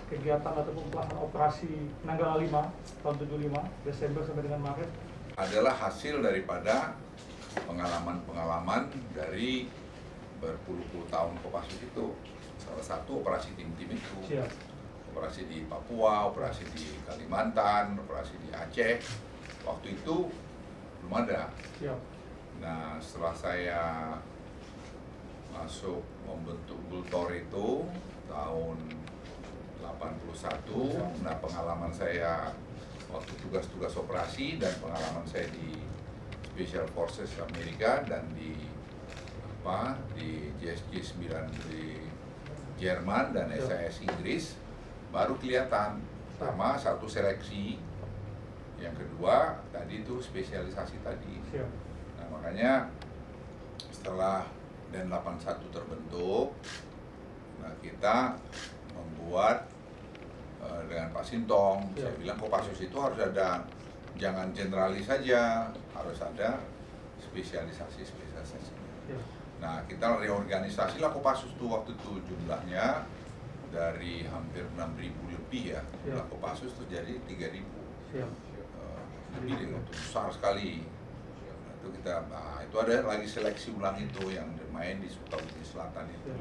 kegiatan ataupun pelaksanaan operasi Nanggala 5 tahun 75 Desember sampai dengan Maret? Adalah hasil daripada pengalaman-pengalaman dari berpuluh-puluh tahun Kopassus itu. Salah satu operasi tim-tim itu. Siap. Operasi di Papua, operasi di Kalimantan, operasi di Aceh. Waktu itu belum ada. Siap. Nah, setelah saya masuk membentuk Gultor itu tahun 81, nah pengalaman saya waktu tugas-tugas operasi dan pengalaman saya di Special Forces Amerika dan di JSG 9 di Jerman dan SAS Inggris baru kelihatan. Pertama, satu seleksi, yang kedua tadi itu spesialisasi tadi. Siap. Nah, makanya setelah Den 81 terbentuk, nah kita membuat dengan Pak Sintong, saya bilang Kopassus itu harus ada, jangan generalis saja, harus ada spesialisasi. Nah, kita reorganisasi lah Kopassus tuh waktu itu, jumlahnya dari hampir 6.000 lebih ya, jumlah Kopassus tuh jadi 3.000. Lebih itu besar sekali. Itu kita, itu ada lagi seleksi ulang itu yang main di Sulawesi Selatan itu.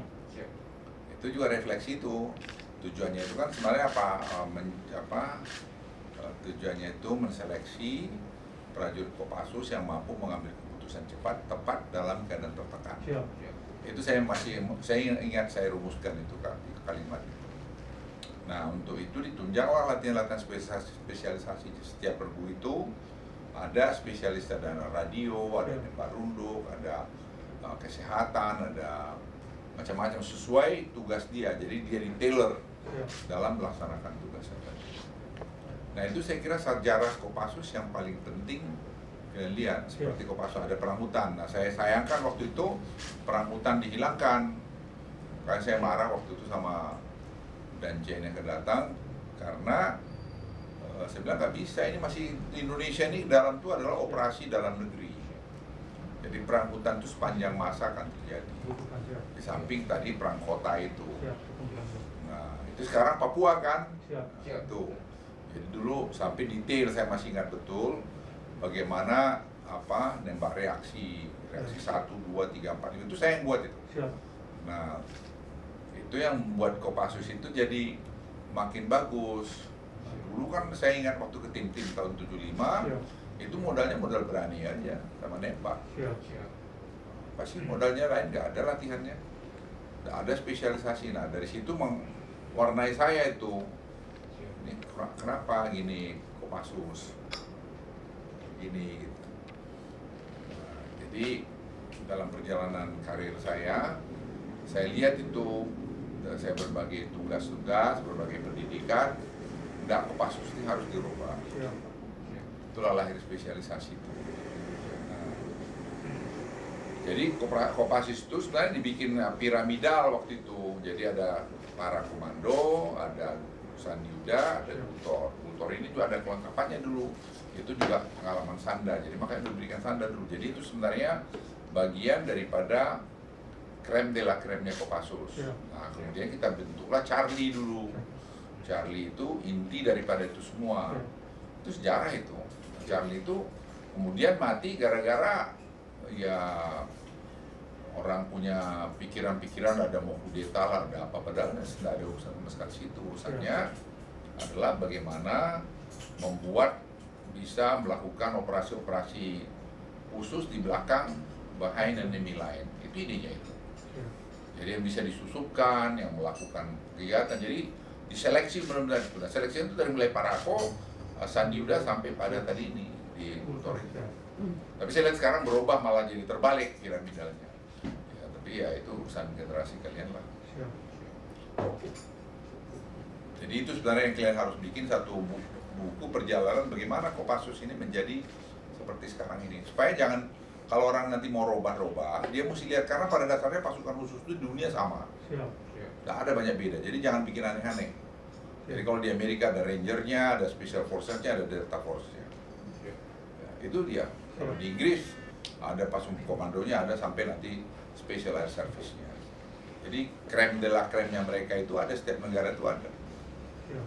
Itu juga refleksi itu. Tujuannya itu kan sebenarnya tujuannya itu menseleksi prajurit Kopassus yang mampu mengambil keputusan cepat, tepat dalam keadaan tertekan. Itu saya ingat saya rumuskan itu kalimat itu. Nah, untuk itu ditunjanglah latihan-latihan spesialisasi. Setiap pergu itu ada spesialis, ada radio, ada nembak runduk, ada kesehatan, ada macam-macam sesuai tugas dia. Jadi dia di-tailor dalam melaksanakan tugasnya. Nah, itu saya kira sejarah Kopassus yang paling penting kalian lihat. Seperti Kopassus ada perang hutan. Nah, saya sayangkan waktu itu perang hutan dihilangkan. Karena saya marah waktu itu sama dan Jen yang kedatang karena saya bilang nggak bisa, ini masih Indonesia ini dalam itu adalah operasi dalam negeri. Jadi perang hutan itu sepanjang masa akan terjadi. Di samping tadi perang kota itu. Nah, itu sekarang Papua kan? Itu. Jadi dulu sampai detail saya masih ingat betul bagaimana nembak reaksi 1, 2, 3, 4 itu saya yang buat itu. Nah, itu yang membuat Kopassus itu jadi makin bagus. Dulu kan saya ingat waktu ke tim-tim tahun 75 itu modalnya modal berani aja sama nembak. Pasti modalnya lain, nggak ada latihannya, nggak ada spesialisasi. Nah, dari situ mewarnai saya itu. Ini kenapa gini Kopassus gini gitu. Nah, jadi dalam perjalanan karir saya lihat itu, saya berbagai tugas-tugas, berbagai pendidikan, enggak, Kopassus ini harus dirubah. Itulah lahir spesialisasi itu. Nah, jadi Kopassus itu sebenarnya dibikin piramidal waktu itu. Jadi ada para komando, ada Sandiuda, ada Gultor. Gultor ini juga ada kelengkapannya dulu. Itu juga pengalaman Sanda. Jadi makanya diberikan Sanda dulu. Jadi itu sebenarnya bagian daripada krem de la kremnya Kopassus. Nah, kemudian kita bentuklah Charlie dulu. Charlie itu inti daripada itu semua. Itu sejarah itu. Charlie itu kemudian mati gara-gara ya orang punya pikiran-pikiran ada mau kudeta lah, ada apa, padahal tidak ada urusan sama sekali situ. Urusannya adalah bagaimana membuat bisa melakukan operasi-operasi khusus di belakang behind enemy line. Itu idenya itu. Jadi yang bisa disusupkan, yang melakukan kegiatan, jadi diseleksi benar-benar. Nah, seleksi itu dari mulai Parako, Sandiuda sampai pada tadi ini di Gultor itu. Tapi saya lihat sekarang berubah malah jadi terbalik piramidalnya. Ya, tapi ya itu urusan generasi kalian lah. Jadi itu sebenarnya yang kalian harus bikin satu buku perjalanan bagaimana Kopassus ini menjadi seperti sekarang ini. Supaya jangan, kalau orang nanti mau robah-robah, dia mesti lihat, karena pada dasarnya pasukan khusus itu dunia sama. Tidak ada banyak beda, jadi jangan bikin aneh-aneh. Jadi kalau di Amerika ada Ranger-nya, ada Special Forces-nya, ada Delta Force-nya. Ya, itu dia. Kalau di Inggris ada pasukan komandonya, ada sampai nanti Special Air Service-nya. Jadi krem de la kremnya mereka itu ada, setiap negara itu ada. Ya.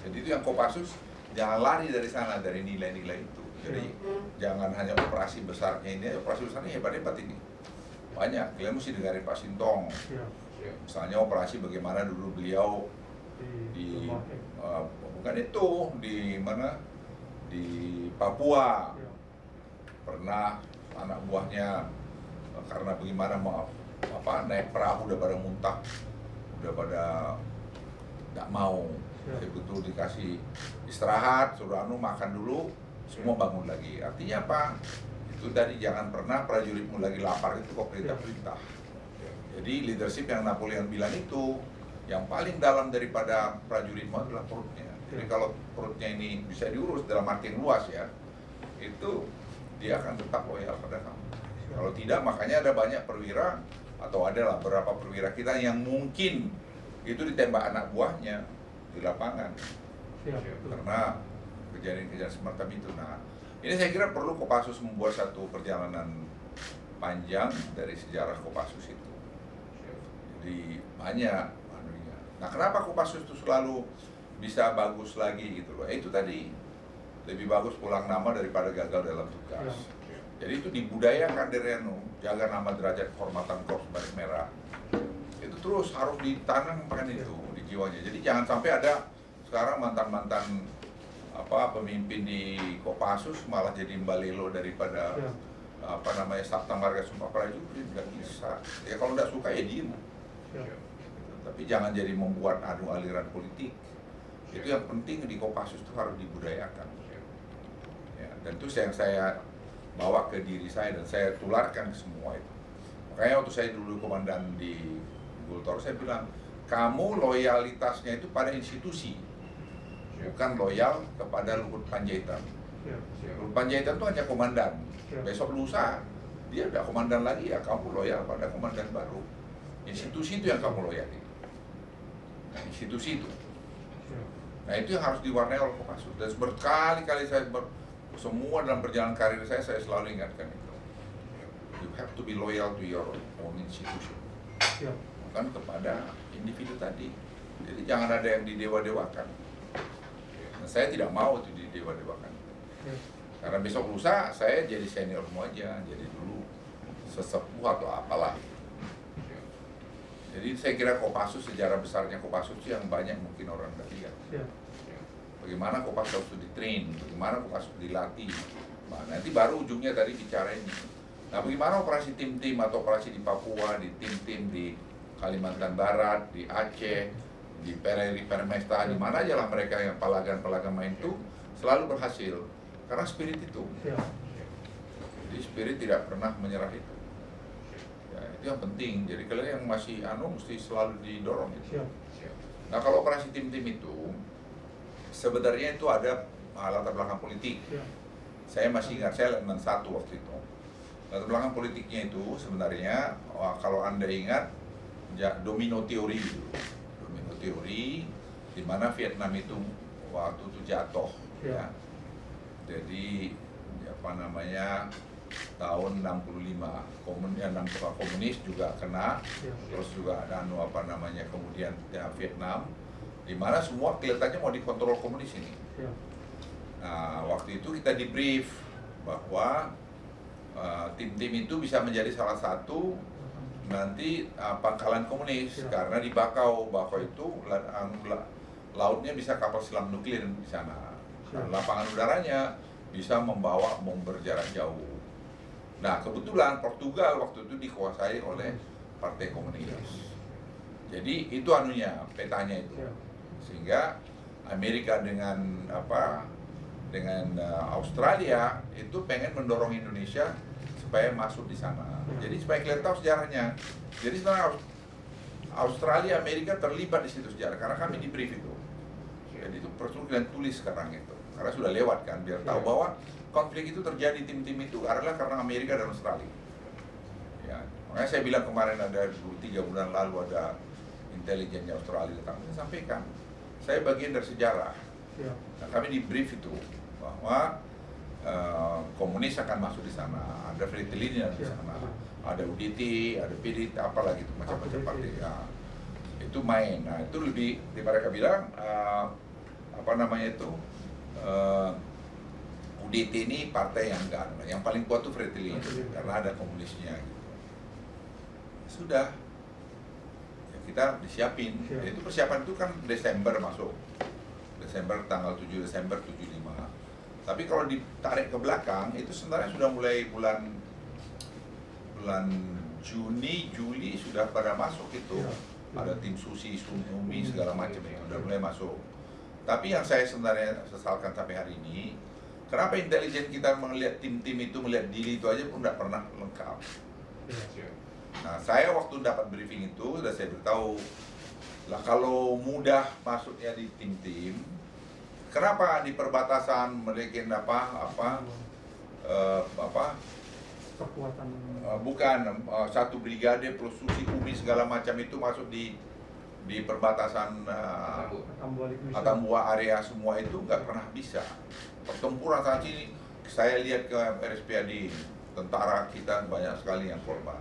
Jadi itu yang Kopassus jangan lari dari sana, dari nilai-nilai itu. Jadi jangan hanya operasi besarnya ini, operasi besarnya hebat-hebat ini. Banyak, kalian mesti dengarin Pak Sintong. Misalnya operasi bagaimana dulu beliau di bukan itu, di mana? Di Papua. Pernah anak buahnya karena bagaimana naik perahu udah pada muntah, udah pada nggak mau. Betul dikasih istirahat, suruh makan dulu, semua bangun lagi. Artinya apa? Itu tadi jangan pernah prajuritmu lagi lapar itu kok perintah-perintah. Jadi leadership yang Napoleon bilang itu, yang paling dalam daripada prajuritmu adalah perutnya. Jadi kalau perutnya ini bisa diurus dalam arti yang luas ya, itu dia akan tetap loyal pada kamu. Kalau tidak, makanya ada banyak perwira atau adalah beberapa perwira kita yang mungkin itu ditembak anak buahnya di lapangan karena kejadian-kejadian semacam itu. Nah, ini saya kira perlu Kopassus membuat satu perjalanan panjang dari sejarah Kopassus itu. Jadi banyak anunya. Nah, kenapa Kopassus itu selalu bisa bagus lagi gitu loh? Itu tadi lebih bagus pulang nama daripada gagal dalam tugas. Jadi itu dibudayakan dari jaga nama derajat kehormatan Korps Barik Merah. Itu terus harus ditanamkan itu di jiwanya. Jadi jangan sampai ada sekarang mantan-mantan pemimpin di Kopassus malah jadi mbalelo daripada Sabta Marga Sumpah Prajurit. Nggak bisa. Ya kalau nggak suka ya diem. Tapi jangan jadi membuat adu aliran politik. Itu yang penting di Kopassus itu harus dibudayakan. Ya, dan itu yang saya bawa ke diri saya dan saya tularkan ke semua itu. Makanya waktu saya dulu komandan di Gultor, saya bilang, kamu loyalitasnya itu pada institusi, bukan loyal kepada Luhut Panjaitan. Luhut Panjaitan itu hanya komandan. Besok lusa dia udah komandan lagi, ya kamu loyal pada komandan baru. Institusi itu yang kamu loyali. Nah, institusi itu. Nah, itu yang harus diwarnai oleh Kopassus. Dan berkali-kali saya semua dalam perjalanan karir saya selalu ingatkan itu. You have to be loyal to your own institution. Bukan kepada individu tadi. Jadi jangan ada yang didewa-dewakan. Nah, saya tidak mau itu didewa-dewakan. Karena besok lusa saya jadi seniormu aja, jadi dulu sesepuh atau apalah. Jadi saya kira Kopassus, sejarah besarnya Kopassus yang banyak mungkin orang nggak lihat. Bagaimana Kopassus itu ditrain, bagaimana Kopassus dilatih. Nah, nanti baru ujungnya tadi bicara ini. Nah, bagaimana operasi tim-tim atau operasi di Papua, di tim-tim di Kalimantan Barat, di Aceh, di Pereri Permesta, di mana aja lah mereka yang palagan-palagan main itu selalu berhasil karena spirit itu. Jadi spirit tidak pernah menyerah itu. Ya, itu yang penting. Jadi kalian yang masih mesti selalu didorong itu. Nah, kalau operasi tim-tim itu sebenarnya itu ada latar belakang politik. Saya masih ingat, saya Letnan 1 waktu itu. Latar belakang politiknya itu sebenarnya, kalau Anda ingat, domino teori itu. Domino teori, di mana Vietnam itu waktu itu jatuh. Ya. Jadi, tahun 65, komunis juga kena, terus juga ada kemudian Vietnam, di mana semua kelihatannya mau dikontrol komunis ini. Nah, waktu itu kita di-brief bahwa tim-tim itu bisa menjadi salah satu nanti pangkalan komunis karena di Bakau itu lautnya bisa kapal selam nuklir di sana. Dan lapangan udaranya bisa membawa bom berjarak jauh. Nah, kebetulan Portugal waktu itu dikuasai oleh Partai Komunis. Jadi itu petanya itu. Sehingga Amerika dengan Australia itu pengen mendorong Indonesia supaya masuk di sana. Jadi supaya kalian tahu sejarahnya. Jadi sebenarnya Australia, Amerika terlibat di situ sejarah karena kami di brief itu. Jadi itu perlu kalian tulis sekarang itu. Karena sudah lewat kan, biar tahu bahwa konflik itu terjadi tim-tim itu adalah karena Amerika dan Australia. Ya, makanya saya bilang kemarin ada 3 bulan lalu ada intelijennya Australia datang, saya sampaikan. Saya bagian dari sejarah. Nah, kami di brief itu bahwa komunis akan masuk di sana, ada Fretilin di sana, ada UDT, ada PDT, apalagi itu macam-macam partai. Ya. itu main. Nah itu lebih mereka bilang apa namanya itu UDT ini partai yang paling kuat tuh Fretilin karena ada komunisnya gitu. Sudah ya kita disiapin. Jadi itu persiapan itu kan Desember masuk. Desember tanggal 7 Desember 75. Tapi kalau ditarik ke belakang itu sebenarnya sudah mulai bulan Juni, Juli sudah pada masuk itu. Ada tim Susi, Umi segala macam itu sudah mulai masuk. Tapi yang saya sebenarnya sesalkan sampai hari ini, kenapa intelijen kita melihat tim-tim itu, melihat diri itu aja pun tidak pernah lengkap. Nah, saya waktu dapat briefing itu, sudah saya beritahu, lah kalau mudah masuknya di tim-tim, kenapa di perbatasan mereka kekuatan bukan satu brigade plus Susi Umi segala macam itu masuk di perbatasan Atambua area semua itu nggak pernah bisa. Pertempuran saat ini saya lihat ke RSPAD tentara kita banyak sekali yang korban.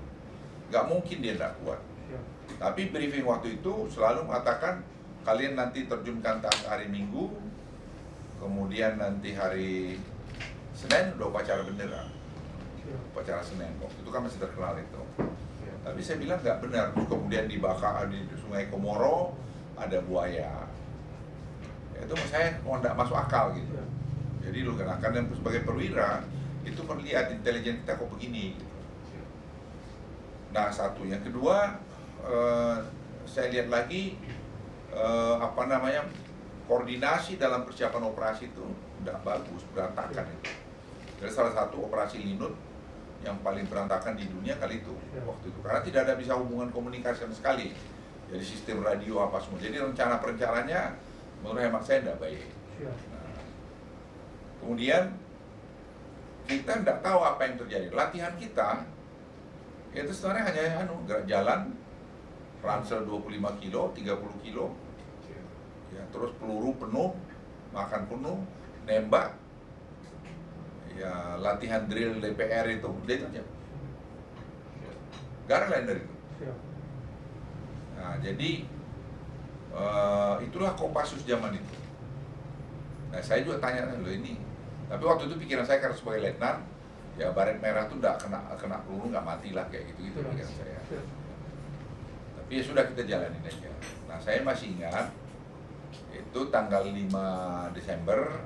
Nggak mungkin dia nggak kuat. Tapi briefing waktu itu selalu mengatakan kalian nanti terjunkan hari Minggu, kemudian nanti hari Senin udah upacara bendera. Upacara Senin, waktu itu kan masih terkenal itu. Tapi saya bilang nggak benar. Kemudian dibakar di Sungai Komoro ada buaya. Itu saya mau nggak masuk akal gitu. Jadi lu kenakan sebagai perwira itu perlihat intelijen kita kok begini. Gitu. Nah satu, yang kedua saya lihat lagi koordinasi dalam persiapan operasi itu nggak bagus, berantakan itu. Jadi salah satu operasi Linut yang paling berantakan di dunia kali itu waktu itu, karena tidak ada bisa hubungan komunikasi sama sekali. Jadi sistem radio apa semua. Jadi rencana perencanaannya menurut hemat saya tidak baik. Nah, kemudian kita tidak tahu apa yang terjadi. Latihan kita itu sebenarnya hanya gerak jalan, ransel 25 kilo, 30 kilo, ya, terus peluru penuh, makan penuh, nembak. Ya latihan drill DPR itu aja. Gak ada lain dari itu. Nah jadi itulah Kopassus zaman itu. Nah saya juga tanya lo ini. Tapi waktu itu pikiran saya karena sebagai letnan, ya baret merah tuh udah kena peluru nggak mati lah kayak gitu pikiran saya. Tapi ya sudah kita jalanin aja. Nah saya masih ingat itu tanggal 5 Desember.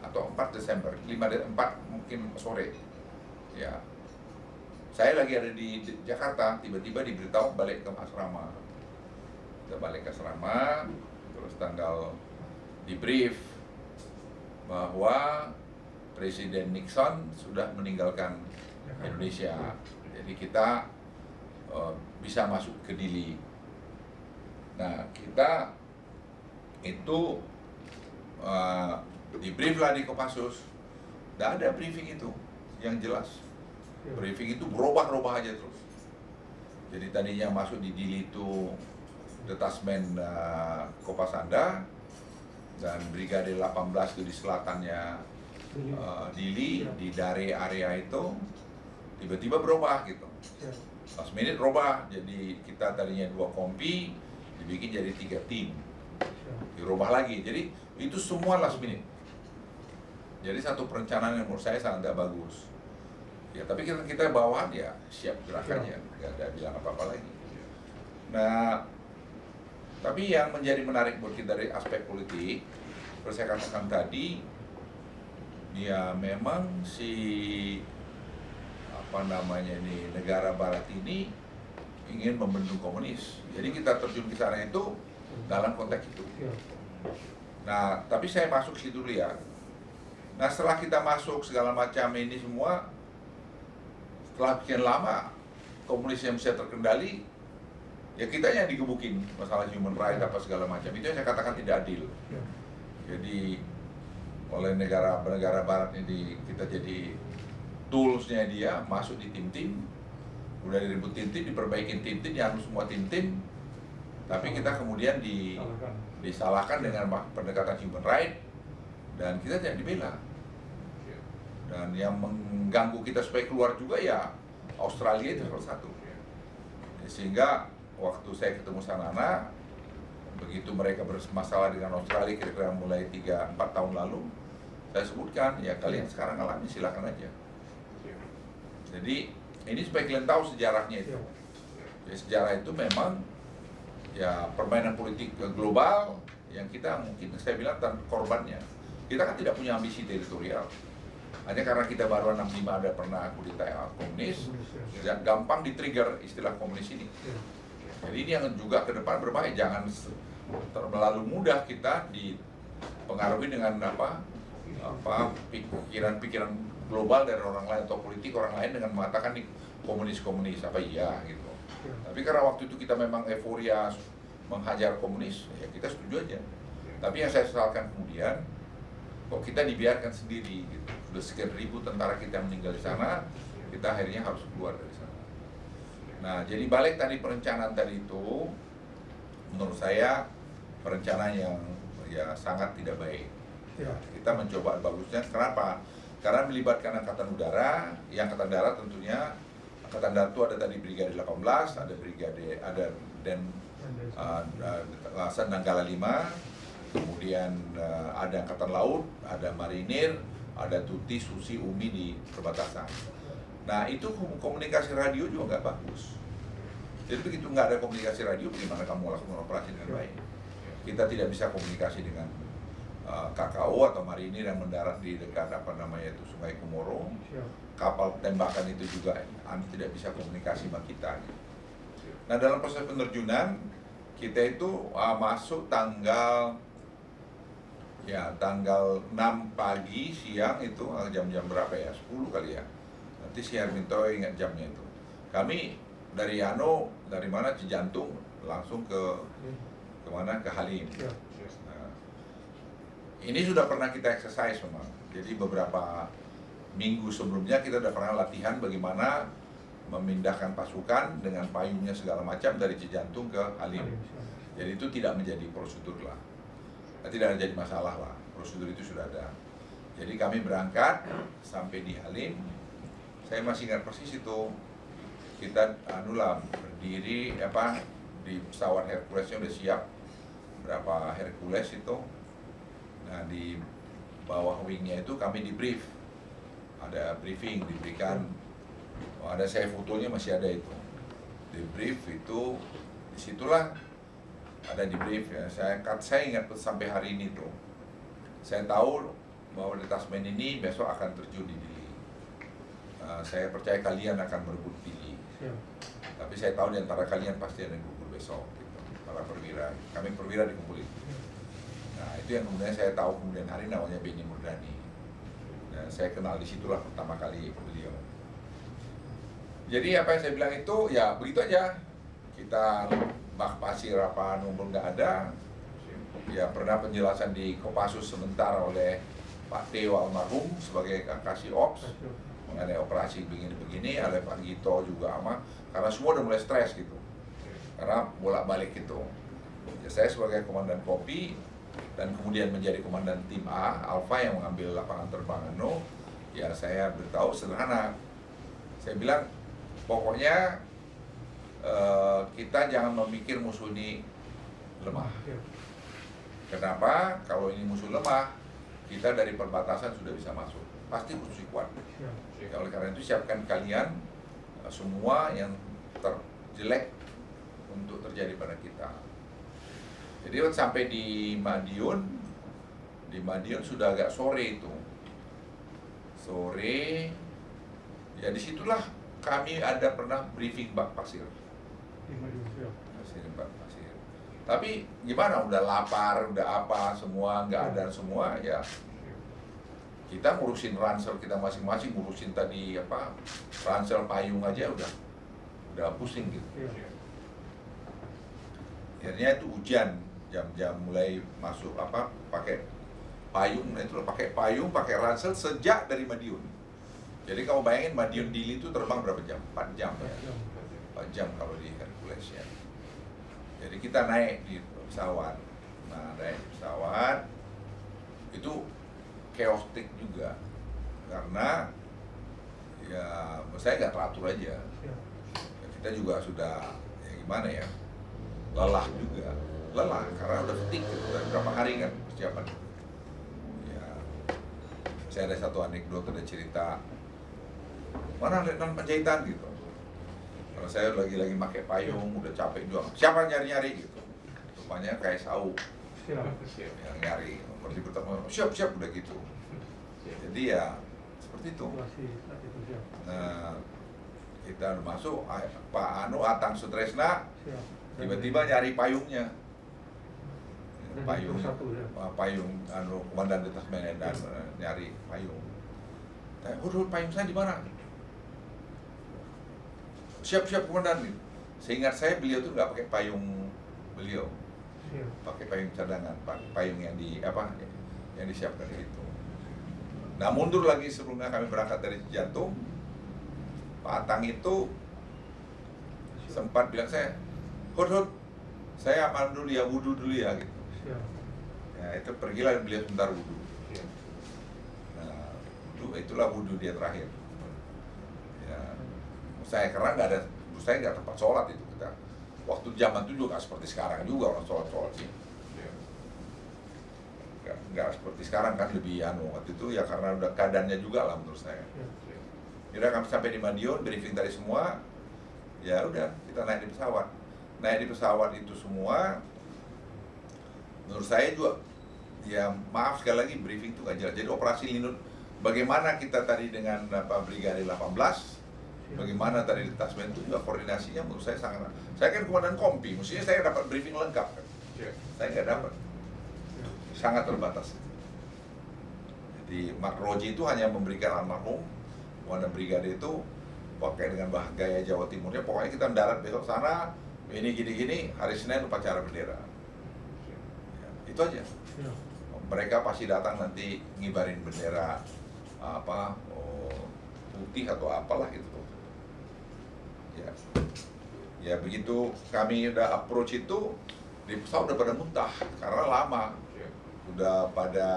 Atau 4 Desember, 4 mungkin sore. Ya. Saya lagi ada di Jakarta, tiba-tiba diberitahu balik ke asrama. Kita balik ke asrama, terus tanggal di brief bahwa Presiden Nixon sudah meninggalkan Indonesia. Jadi kita bisa masuk ke Dili. Nah, kita itu di brief lah di Kopassus, tidak ada briefing itu yang jelas. Briefing itu berubah-ubah aja terus. Jadi tadinya masuk di Dili itu detasmen Kopasanda dan Brigade 18 itu di selatannya Dili, di Dare area itu tiba-tiba berubah gitu. Last minute berubah, jadi kita tadinya 2 kompi dibikin jadi 3 tim, dirubah lagi. Jadi itu semua last minute. Jadi satu perencanaan yang menurut saya sangat tidak bagus. Ya, tapi kita bawahan ya siap gerakannya, nggak ada bilang apa-apa lagi. Nah, tapi yang menjadi menarik buat kita dari aspek politik, seperti saya katakan tadi, ya memang negara Barat ini ingin membendung komunis. Jadi kita terjun ke sana itu dalam konteks itu. Nah, tapi saya masuk situ dulu ya. Nah, setelah kita masuk segala macam ini semua, setelah sekian lama komunis yang bisa terkendali, ya kita yang digebukin masalah human rights apa segala macam. Itu yang saya katakan tidak adil. Jadi oleh negara Barat ini kita jadi toolsnya dia masuk di tim-tim, udah diribut tim-tim, diperbaikin tim-tim, dianu semua tim-tim, tapi kita kemudian disalahkan dengan pendekatan human rights dan kita tidak dibela. Dan yang mengganggu kita supaya keluar juga ya Australia itu salah satu. Sehingga waktu saya ketemu Sanana, begitu mereka bermasalah dengan Australia kira-kira mulai 3-4 tahun lalu, saya sebutkan, ya kalian sekarang alami, silakan aja. Jadi ini supaya kalian tahu sejarahnya itu. Ya, sejarah itu memang ya permainan politik global yang kita mungkin saya bilang korbannya. Kita kan tidak punya ambisi teritorial. Hanya karena kita baru 65 ada pernah kudeta komunis, dan gampang di-trigger istilah komunis ini. Jadi ini yang juga ke depan berbahaya, jangan terlalu mudah kita dipengaruhi dengan pikiran-pikiran global dari orang lain atau politik orang lain dengan mengatakan nih komunis apa iya gitu. Tapi karena waktu itu kita memang euforia menghajar komunis, ya kita setuju aja. Tapi yang saya sesalkan kemudian, kok kita dibiarkan sendiri gitu. Sudah sekian ribu tentara kita meninggal di sana, kita akhirnya harus keluar dari sana. Nah, jadi balik tadi perencanaan tadi itu, menurut saya perencanaan yang ya sangat tidak baik. Kita mencoba bagusnya, kenapa? Karena melibatkan Angkatan Udara, yang Angkatan Darat tentunya, Angkatan Darat itu ada tadi Brigade 18, ada Brigade, ada Nanggala 5, kemudian ada Angkatan Laut, ada Marinir, ada Tuti, Susi, Umi di perbatasan. Nah itu komunikasi radio juga nggak bagus. Jadi begitu nggak ada komunikasi radio, bagaimana kamu lakukan operasi dengan baik? Kita tidak bisa komunikasi dengan KKO atau Marinir yang mendarat di dekat Sungai Komoro. Kapal tembakan itu juga tidak bisa komunikasi sama kita. Nah dalam proses penerjunan kita itu masuk tanggal 6 pagi, siang itu jam-jam berapa ya? 10 kali ya. Nanti si Herminto ingat jamnya itu. Kami dari mana Cijantung langsung ke mana? Ke Halim. Nah, ini sudah pernah kita exercise memang. Jadi beberapa minggu sebelumnya kita sudah pernah latihan bagaimana memindahkan pasukan dengan payungnya segala macam dari Cijantung ke Halim. Jadi itu tidak menjadi prosedur lah. Tidak jadi masalah lah, prosedur itu sudah ada. Jadi kami berangkat sampai di Halim. Saya masih ingat persis itu, kita berdiri di pesawat Herculesnya udah siap berapa Hercules itu. Nah di bawah wingnya itu kami di brief, ada briefing diberikan. Ada saya fotonya masih ada itu. Di brief itu disitulah ada di brief ya. Saya ingat sampai hari ini tuh. Saya tahu bahwa detasmen ini besok akan terjun di Dili. Saya percaya kalian akan merebut Dili. Tapi saya tahu di antara kalian pasti ada yang gugur besok gitu. Para perwira, kami perwira dikumpulin. Nah, itu yang kemudian saya tahu kemudian hari namanya Benny Murdani. Nah, saya kenal di situlah pertama kali beliau. Jadi apa yang saya bilang itu ya begitu aja. Kita bak pasir nomor nggak ada. Ya pernah penjelasan di Kopassus sebentar oleh Pak Teo almarhum sebagai Kasih Ops mengenai operasi begini-begini, ada Pak Gito juga karena semua udah mulai stres gitu. Karena bolak-balik gitu. Ya, saya sebagai komandan Kopi dan kemudian menjadi komandan tim A Alpha yang mengambil lapangan terbang ya saya beritahu sederhana. Saya bilang pokoknya kita jangan memikir musuh ini lemah. Kenapa? Kalau ini musuh lemah, kita dari perbatasan sudah bisa masuk. Pasti musuh kuat. Oleh karena itu siapkan kalian semua yang terjelek untuk terjadi pada kita. Jadi sampai di Madiun sudah agak sore itu. Sore, ya disitulah kami ada pernah briefing bak pasir. Bak pasir. Tapi gimana? Udah lapar, udah apa, semua nggak ada semua ya. Kita ngurusin ransel kita masing-masing, ngurusin tadi ransel payung aja udah pusing gitu. Akhirnya itu hujan, jam-jam mulai masuk pakai payung, nah itu pakai payung, pakai ransel sejak dari Madiun. Jadi kamu bayangin Madiun Dili itu terbang berapa jam? 4 jam ya. 4 jam kalau di Hercules ya. Jadi kita naik di pesawat. Nah, naik di pesawat itu chaotic juga karena ya saya nggak teratur aja. Ya, kita juga sudah ya gimana ya, lelah juga, lelah karena udah fatigue gitu, udah berapa hari kan persiapan. Ya, saya ada satu anekdot, ada cerita, mana Letnan Panjaitan gitu. Karena saya lagi pakai payung, udah capek juga. Siapa nyari-nyari gitu? Rupanya kayak Sau yang nyari. Seperti pertama, siap udah gitu. Jadi ya seperti itu. Nah, kita masuk, Pak Atang Sutresna tiba-tiba nyari payungnya. Payung komandan detasmen dan nyari payung. Payung saya di mana? Siap komandan. Seingat saya beliau tuh nggak pakai payung beliau, pakai payung cadangan, payung yang yang disiapkan itu. Nah, mundur lagi sebelumnya kami berangkat dari Jantung, Pak Atang itu sempat bilang saya, Hud, saya amal dulu ya, wudhu dulu ya gitu. Ya, itu pergilah beliau sebentar wudhu. Nah, itulah wudhu dia terakhir. Ya, saya karena saya nggak tempat sholat itu kita. Waktu zaman itu juga nggak seperti sekarang juga orang sholat sih. Nggak seperti sekarang kan, lebih waktu itu ya karena udah keadaannya juga lah menurut saya. Kira kami sampai di Madiun, briefing tadi semua, ya udah kita naik di pesawat. Naik di pesawat itu semua, menurut saya juga, ya maaf sekali lagi briefing itu nggak jelas. Jadi operasi Linut, bagaimana kita tadi dengan Brigade 18, bagaimana tadi detasmen itu juga koordinasinya menurut saya sangat. Saya kan komandan kompi, mestinya saya dapat briefing lengkap kan. Saya nggak dapat, sangat terbatas. Jadi Mak Roji itu hanya memberikan almarhum komandan brigade itu pakai dengan gaya Jawa Timurnya, pokoknya kita mendarat besok sana, ini gini, hari Senin upacara bendera. Ya, itu aja. Mereka pasti datang nanti ngibarin bendera putih atau apalah gitu. Ya begitu kami udah approach itu, di pesawat udah pada muntah karena lama, udah pada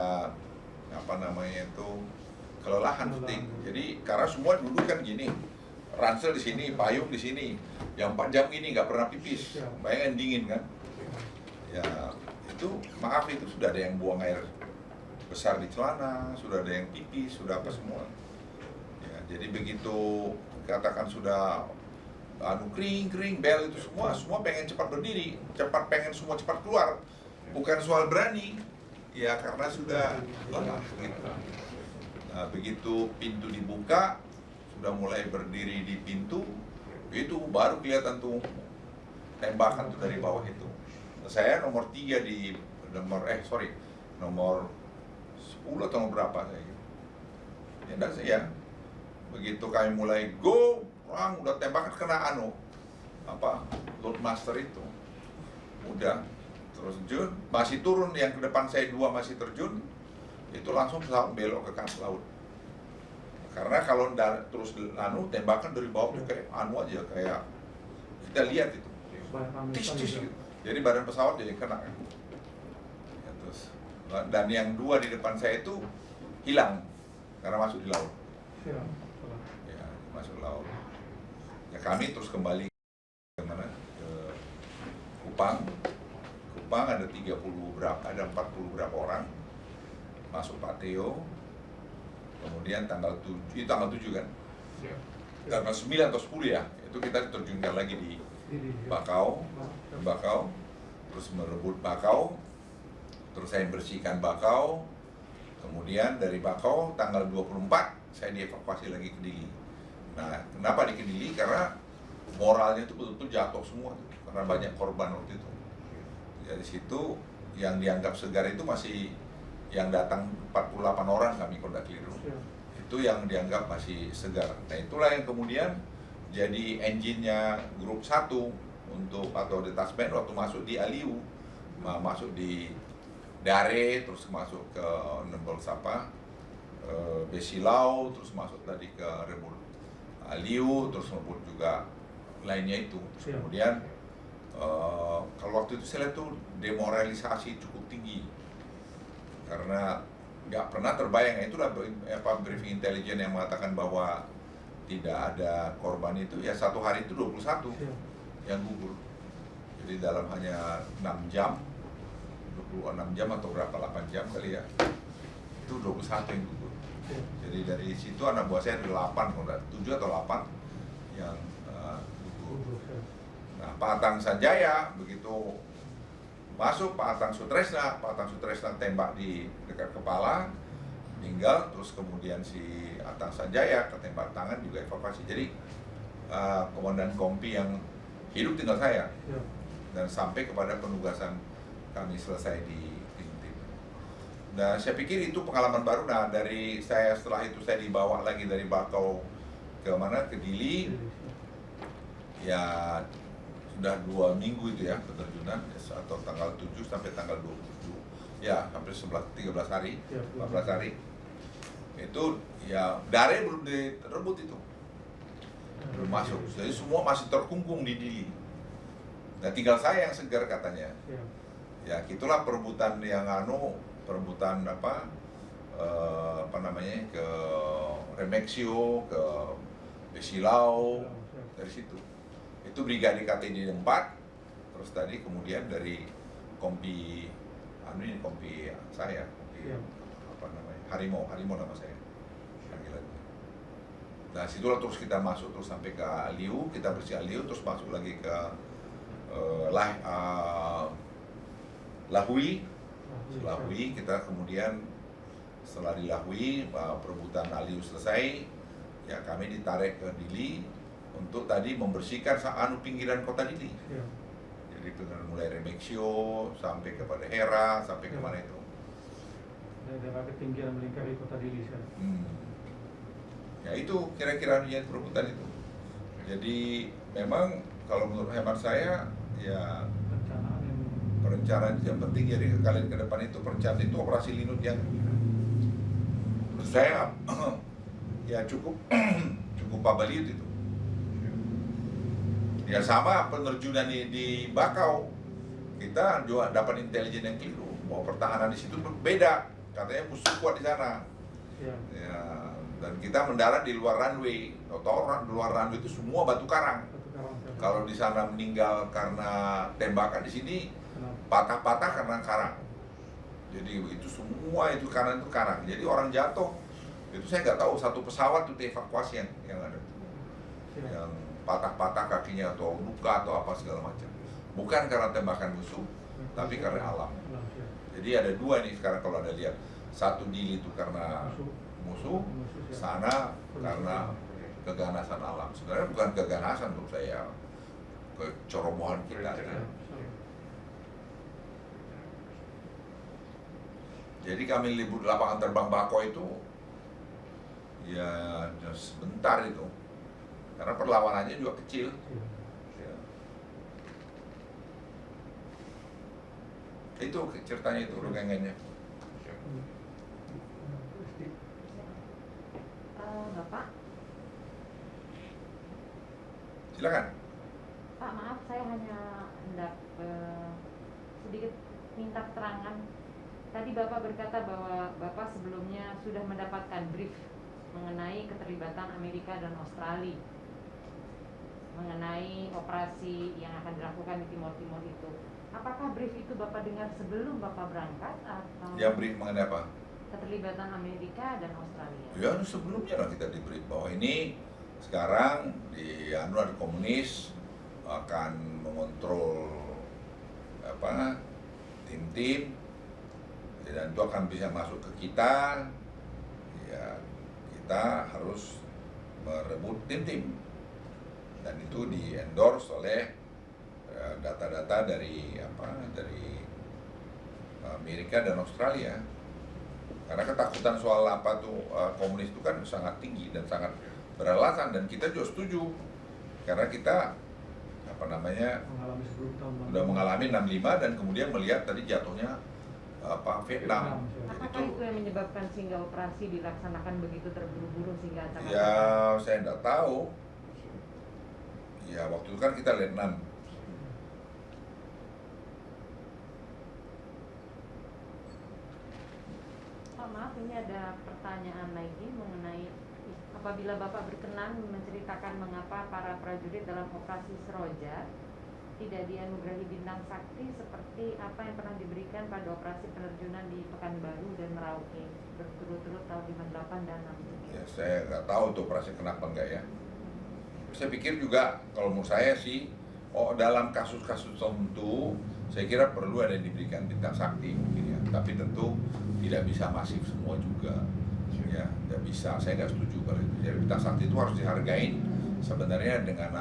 kelelahan fatigue. Jadi karena semua duduk kan gini, ransel di sini, payung di sini, yang 4 jam ini nggak pernah pipis, bayangin dingin kan. Ya itu maaf, itu sudah ada yang buang air besar di celana, sudah ada yang pipis, sudah apa semua. Ya, jadi begitu katakan sudah kering bel itu semua pengen cepat berdiri, pengen semua cepat keluar, bukan soal berani, ya karena sudah lelah gitu. Nah, begitu pintu dibuka, sudah mulai berdiri di pintu, itu baru kelihatan tuh tembakan tuh dari bawah itu. Saya nomor 3 di nomor 10 atau berapa saya gitu. Ya, dan saya begitu kami mulai go, orang udah tembakan kena loadmaster itu. Udah terus terjun, masih turun, yang ke depan saya 2 masih terjun, itu langsung pesawat belok ke kanan laut. Karena kalau terus tembakan dari bawah tuh kayak aja, kayak kita lihat itu tis gitu. Jadi badan pesawat jadi kena kan. Ya, terus dan yang 2 di depan saya itu hilang karena masuk di laut. Ya, masuk laut. Ya kami terus kembali ke mana? Ke Kupang. Kupang ada 40 berapa orang masuk Pateo. Kemudian tanggal 7 kan? Tanggal 9 atau 10 ya, itu kita diterjunkan lagi di Bakau, terus merebut Bakau, terus saya bersihkan Bakau, kemudian dari Bakau tanggal 24 saya dievakuasi lagi ke Dili. Nah, kenapa di Kediri? Karena moralnya itu betul-betul jatuh semua tuh, karena banyak korban waktu itu. Dari situ yang dianggap segar itu masih yang datang 48 orang kami kalau tidak keliru. Itu yang dianggap masih segar. Nah, itulah yang kemudian jadi engine-nya grup 1 untuk atau detasmen waktu masuk di Aliu, masuk di Dare, terus masuk ke Besilau, terus masuk tadi ke Rebul Aliu, terus rebut juga lainnya itu. Terus kemudian kalau waktu itu saya lihat tuh demoralisasi cukup tinggi karena nggak pernah terbayang. Itulah briefing intelijen yang mengatakan bahwa tidak ada korban itu, ya 1 hari itu 21 yang gugur. Jadi dalam hanya 6 jam, 26 jam atau berapa, 8 jam kali ya, itu 21 yang gugur. Jadi dari situ anak buah saya ada 8, 7 atau 8 yang gugur. Nah, Pak Atang Sanjaya begitu masuk, Pak Atang Sutresna tembak di dekat kepala, meninggal. Terus kemudian si Atang Sanjaya ketembak tangan juga evakuasi. Jadi komandan kompi yang hidup tinggal saya, dan sampai kepada penugasan kami selesai di tim. Nah, saya pikir itu pengalaman baru. Nah, dari saya setelah itu saya dibawa lagi dari Bakau ke mana, ke Dili. Ya sudah 2 minggu itu ya penerjunan, atau tanggal 7 sampai tanggal 27, ya hampir 13 hari, 14 hari. Itu ya Dare belum direbut, itu belum masuk, jadi semua masih terkungkung di Dili. Nah, tinggal saya yang segar katanya. Ya gitulah perebutan yang perebutan apa namanya, ke Remexio, ke Besilau, dari situ. Itu Brigade KTD 4, terus tadi kemudian dari kompi kompi saya, kompi apa namanya, Harimau nama saya panggilannya. Nah, situlah terus kita masuk terus sampai ke Aliu, kita bersih Aliu, terus masuk lagi ke Lahui. Kita kemudian setelah di Lahui, perebutan Aliu selesai, ya kami ditarik ke Dili untuk tadi membersihkan pinggiran kota Dili. Jadi dengan mulai Remexio sampai kepada Hera, sampai kemana itu. Daerah ketinggian melingkari kota Dili sekarang. Ya itu kira-kira niat perebutan itu. Jadi memang kalau menurut hemat saya, ya perencanaan yang penting. Jadi kalian ke depan itu perencanaan itu operasi Linut yang menurut saya ya cukup pabaliut itu. Ya sama penerjunan di Bakau, kita juga dapat intelijen yang keliru bahwa pertahanan di situ berbeda, katanya musuh kuat di sana. Ya, dan kita mendarat di luar runway. Di luar runway itu semua batu karang. Kalau di sana meninggal karena tembakan, di sini patah-patah karena karang. Jadi itu semua itu karang. Jadi orang jatuh itu saya nggak tahu, satu pesawat itu dievakuasi yang ada, yang patah-patah kakinya atau luka atau apa segala macam. Bukan karena tembakan musuh, tapi karena alam. Jadi ada 2 nih sekarang kalau ada lihat. Satu Dili itu karena musuh, sana karena keganasan alam. Sebenarnya bukan keganasan menurut saya, kecerobohan kita. Jadi kami libur lapangan terbang Bakau itu ya sebentar itu, karena perlawanannya juga kecil. Itu ceritanya itu rugengannya. Bapak, Silakan. Pak, maaf, saya hanya hendak sedikit minta keterangan. Tadi Bapak berkata bahwa Bapak sebelumnya sudah mendapatkan brief mengenai keterlibatan Amerika dan Australia mengenai operasi yang akan dilakukan di Timor Timur itu. Apakah brief itu Bapak dengar sebelum Bapak berangkat atau? Ya, brief mengenai apa? Keterlibatan Amerika dan Australia. Ya, sebelumnya lah kita diberi bahwa ini sekarang di ada komunis akan mengontrol tim-tim, dan itu akan bisa masuk ke kita. Ya, kita harus merebut tim-tim, dan itu di-endorse oleh data-data dari Amerika dan Australia. Karena ketakutan soal komunis itu kan sangat tinggi dan sangat beralasan, dan kita juga setuju karena kita sudah mengalami 65 dan kemudian melihat tadi jatuhnya Vietnam. Apakah itu yang menyebabkan sehingga operasi dilaksanakan begitu terburu-buru sehingga acak-acakan? Ya, saya tidak tahu. Ya, waktu itu kan kita letnan. Pak, maaf, ini ada pertanyaan lagi mengenai apabila Bapak berkenan menceritakan mengapa para prajurit dalam operasi Seroja tidak dianugerahi bintang sakti seperti apa yang pernah diberikan pada operasi penerjunan di Pekanbaru dan Merauke berturut-turut tahun 58 dan 67. Ya, saya nggak tahu tuh operasi kenapa enggak ya. Saya pikir juga kalau menurut saya sih, dalam kasus-kasus tertentu saya kira perlu ada yang diberikan bintang sakti mungkin ya. Tapi tentu tidak bisa masif semua juga. Ya, tidak bisa. Saya nggak setuju kalau itu. Jadi bintang sakti itu harus dihargain sebenarnya dengan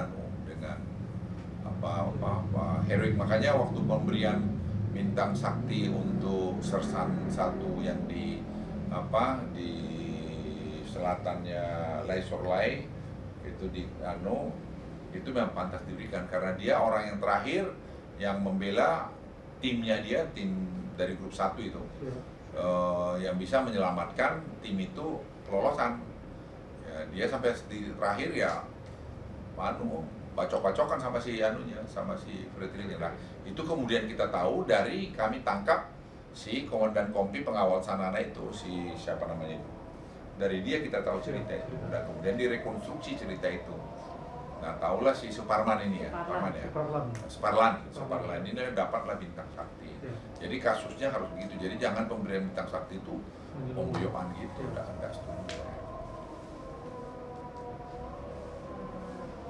heroik. Makanya waktu pemberian bintang sakti untuk sersan satu yang di selatannya Lai Sorlai itu itu memang pantas diberikan karena dia orang yang terakhir yang membela timnya dia, tim dari grup 1 itu yang bisa menyelamatkan tim itu kelolosan. Ya, dia sampai di terakhir ya bacok-bacokan sama si Fredrik. Nah, itu kemudian kita tahu dari kami tangkap si komandan kompi pengawal Sanana itu, si siapa namanya itu. Dari dia kita tahu cerita itu. Dan kemudian direkonstruksi cerita itu. Nah, tahulah si Suparman ini ya, Suparlan ini dapatlah bintang sakti. Jadi kasusnya harus begitu. Jadi jangan pemberian bintang sakti itu pemboyokan gitu, enggak setuju.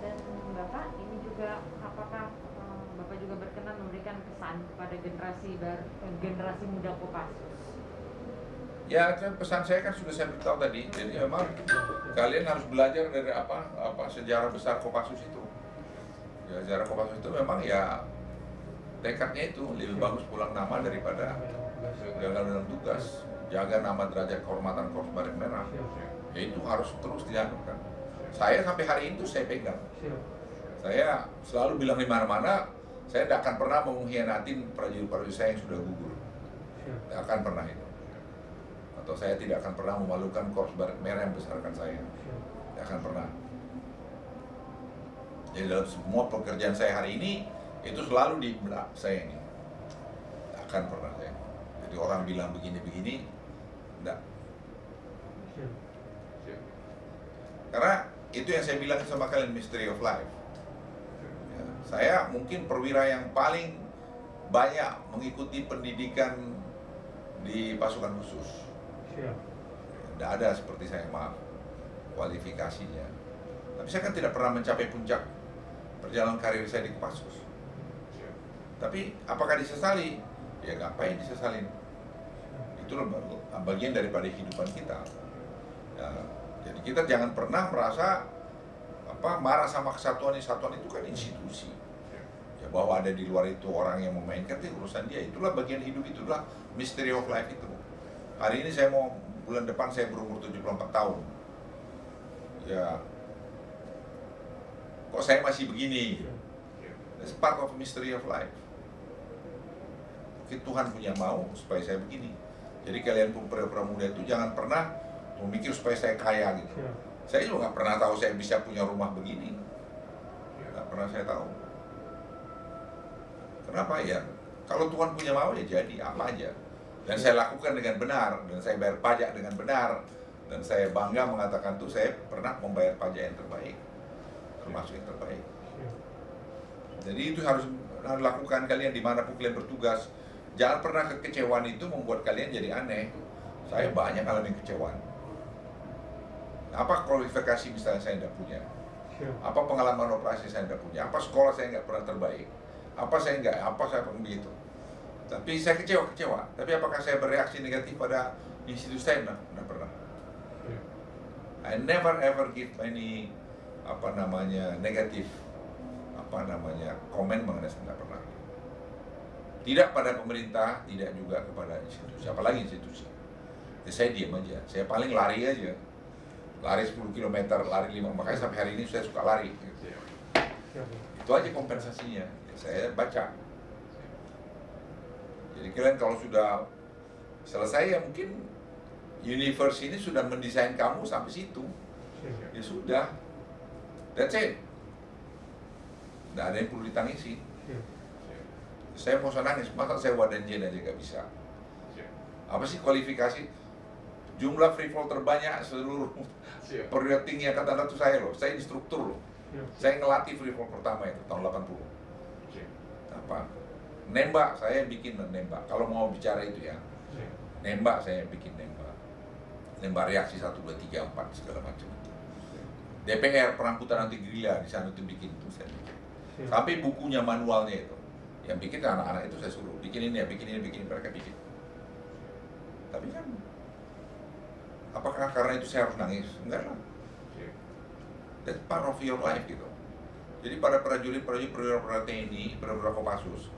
Dan Bapak, ini juga apakah Bapak juga berkenan memberikan pesan kepada generasi muda Kopassus? Ya, pesan saya kan sudah saya beritahu tadi. Jadi memang kalian harus belajar dari sejarah besar Kopassus itu. Ya, sejarah Kopassus itu memang ya tekadnya itu lebih bagus pulang nama daripada gagal dalam tugas. Jaga nama derajat kehormatan Korps Baret Merah. Ya itu harus terus dilakukan. Saya sampai hari itu saya pegang. Saya selalu bilang di mana-mana, saya tidak akan pernah mengkhianatin prajurit-prajurit saya yang sudah gugur. Tidak akan pernah itu. Atau saya tidak akan pernah memalukan Korps Baret Merah yang besarkan saya. Tidak akan pernah. Jadi dalam semua pekerjaan saya hari ini, itu selalu di benak saya ini. Tidak akan pernah saya. Jadi orang bilang begini-begini, tidak. Karena itu yang saya bilang sama kalian, mystery of life. Ya, saya mungkin perwira yang paling banyak mengikuti pendidikan di pasukan khusus. Tidak ada seperti saya, maaf, kualifikasinya. Tapi saya kan tidak pernah mencapai puncak perjalanan karir saya di Kopassus. Tapi apakah disesali? Ya ngapain disesalin? Itu bagian daripada kehidupan kita. Ya, jadi kita jangan pernah merasa marah sama kesatuan itu kan institusi. Ya, bahwa ada di luar itu orang yang memainkan itu urusan dia. Itulah bagian hidup, itulah mystery of life itu. Hari ini bulan depan saya berumur 74 tahun. Ya, kok saya masih begini? That's part of mystery of life. Tuhan punya mau supaya saya begini. Jadi kalian pemuda muda itu jangan pernah memikir supaya saya kaya gitu. Saya juga nggak pernah tahu saya bisa punya rumah begini. Nggak pernah saya tahu. Kenapa ya? Kalau Tuhan punya mau ya jadi apa aja. Dan saya lakukan dengan benar, dan saya bayar pajak dengan benar, dan saya bangga mengatakan tuh saya pernah membayar pajak yang terbaik, termasuk yang terbaik. Jadi itu harus dilakukan kalian dimanapun kalian bertugas. Jangan pernah kekecewaan itu membuat kalian jadi aneh. Saya banyak alami kekecewaan. Apa kualifikasi misalnya saya tidak punya? Apa pengalaman operasi saya tidak punya? Apa sekolah saya nggak pernah terbaik? Apa saya pernah begitu? Tapi saya kecewa. Tapi apakah saya bereaksi negatif pada institusi saya? Tidak pernah. I never ever give any negatif komen mengenai saya, tidak pernah. Tidak pada pemerintah, tidak juga kepada institusi, apalagi institusi. Ya, saya diam aja. Saya paling lari aja. Lari 10 km, lari 5, makanya sampai hari ini saya suka lari. Itu aja kompensasinya. Ya, saya baca. Jadi kalian kalau sudah selesai ya mungkin universe ini sudah mendesain kamu sampai situ. Ya sudah. That's it. Tidak ada yang perlu ditangisi. Saya mau nangis, masa saya wadanjen aja gak bisa. Apa sih kualifikasi? Jumlah free fall terbanyak seluruh perwira tinggi Angkatan Darat itu saya loh. Saya instruktur loh. Saya ngelatih free fall pertama itu tahun 80. apa nembak, saya bikin nembak. Kalau mau bicara itu ya, nembak saya bikin nembak reaksi 1, 2, 3, 4 segala macam itu. DPR perangkutan anti gerilya di sana itu bikin itu saya bikin. Sampai bukunya, manualnya itu, yang bikin anak-anak itu saya suruh bikin ini ya, bikin ini, mereka bikin. Tapi kan, apakah karena itu saya harus nangis? Enggak lah. That's part of your life gitu. Jadi para prajurit perwira TNI, perwira Kopassus,